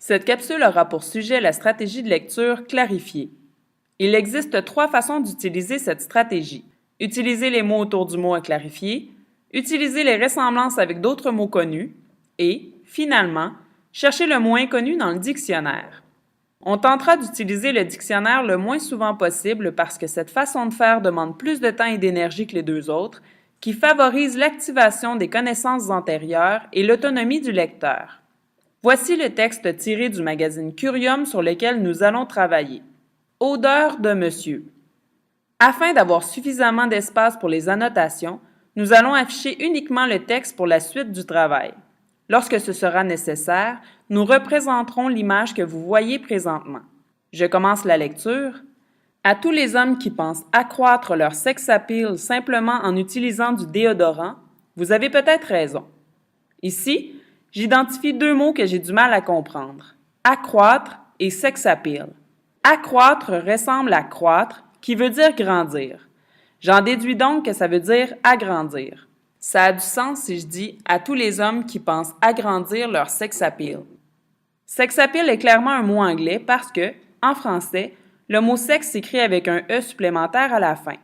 Cette capsule aura pour sujet la stratégie de lecture clarifiée. Il existe 3 façons d'utiliser cette stratégie. Utiliser les mots autour du mot à clarifier, utiliser les ressemblances avec d'autres mots connus et, finalement, chercher le mot inconnu dans le dictionnaire. On tentera d'utiliser le dictionnaire le moins souvent possible parce que cette façon de faire demande plus de temps et d'énergie que les 2 autres, qui favorisent l'activation des connaissances antérieures et l'autonomie du lecteur. Voici le texte tiré du magazine Curium sur lequel nous allons travailler. Odeur de monsieur. Afin d'avoir suffisamment d'espace pour les annotations, nous allons afficher uniquement le texte pour la suite du travail. Lorsque ce sera nécessaire, nous représenterons l'image que vous voyez présentement. Je commence la lecture. À tous les hommes qui pensent accroître leur sex appeal simplement en utilisant du déodorant, vous avez peut-être raison. Ici, j'identifie 2 mots que j'ai du mal à comprendre. Accroître et sex appeal. Accroître ressemble à croître, qui veut dire grandir. J'en déduis donc que ça veut dire agrandir. Ça a du sens si je dis à tous les hommes qui pensent agrandir leur sex appeal. Sex appeal est clairement un mot anglais parce que, en français, le mot sexe s'écrit avec un E supplémentaire à la fin.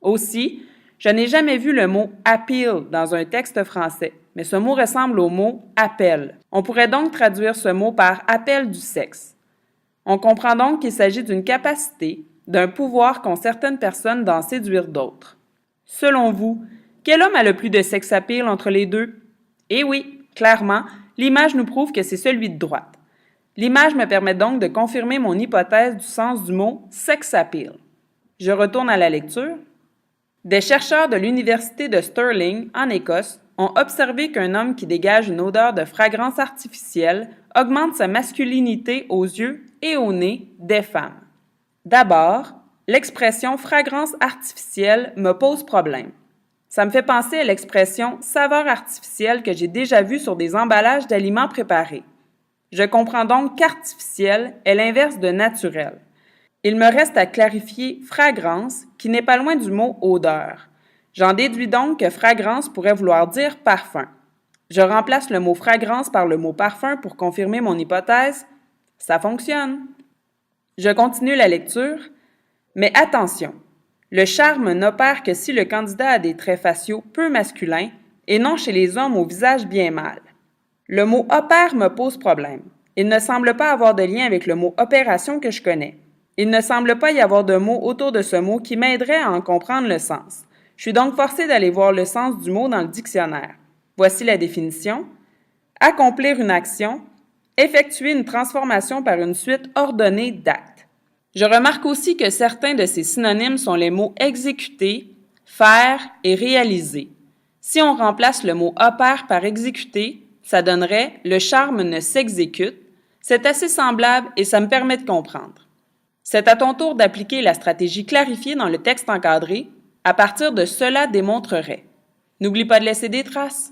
Aussi, je n'ai jamais vu le mot appeal dans un texte français, mais ce mot ressemble au mot appel. On pourrait donc traduire ce mot par appel du sexe. On comprend donc qu'il s'agit d'une capacité, d'un pouvoir qu'ont certaines personnes d'en séduire d'autres. Selon vous, quel homme a le plus de sex appeal entre les 2? Eh oui, clairement, l'image nous prouve que c'est celui de droite. L'image me permet donc de confirmer mon hypothèse du sens du mot sex appeal. Je retourne à la lecture. Des chercheurs de l'Université de Stirling, en Écosse, ont observé qu'un homme qui dégage une odeur de fragrance artificielle augmente sa masculinité aux yeux et au nez des femmes. D'abord, l'expression fragrance artificielle me pose problème. Ça me fait penser à l'expression saveur artificielle que j'ai déjà vue sur des emballages d'aliments préparés. Je comprends donc qu'artificiel est l'inverse de naturel. Il me reste à clarifier fragrance, qui n'est pas loin du mot odeur. J'en déduis donc que fragrance pourrait vouloir dire parfum. Je remplace le mot fragrance par le mot parfum pour confirmer mon hypothèse. Ça fonctionne. Je continue la lecture, mais attention, le charme n'opère que si le candidat a des traits faciaux peu masculins et non chez les hommes au visage bien mâle. Le mot opère me pose problème. Il ne semble pas avoir de lien avec le mot opération que je connais. Il ne semble pas y avoir de mot autour de ce mot qui m'aiderait à en comprendre le sens. Je suis donc forcée d'aller voir le sens du mot dans le dictionnaire. Voici la définition. Accomplir une action, effectuer une transformation par une suite ordonnée d'actes. Je remarque aussi que certains de ces synonymes sont les mots exécuter, faire et réaliser. Si on remplace le mot opère par exécuter, ça donnerait le charme ne s'exécute. C'est assez semblable et ça me permet de comprendre. C'est à ton tour d'appliquer la stratégie clarifiée dans le texte encadré. À partir de cela démontrerait. N'oublie pas de laisser des traces.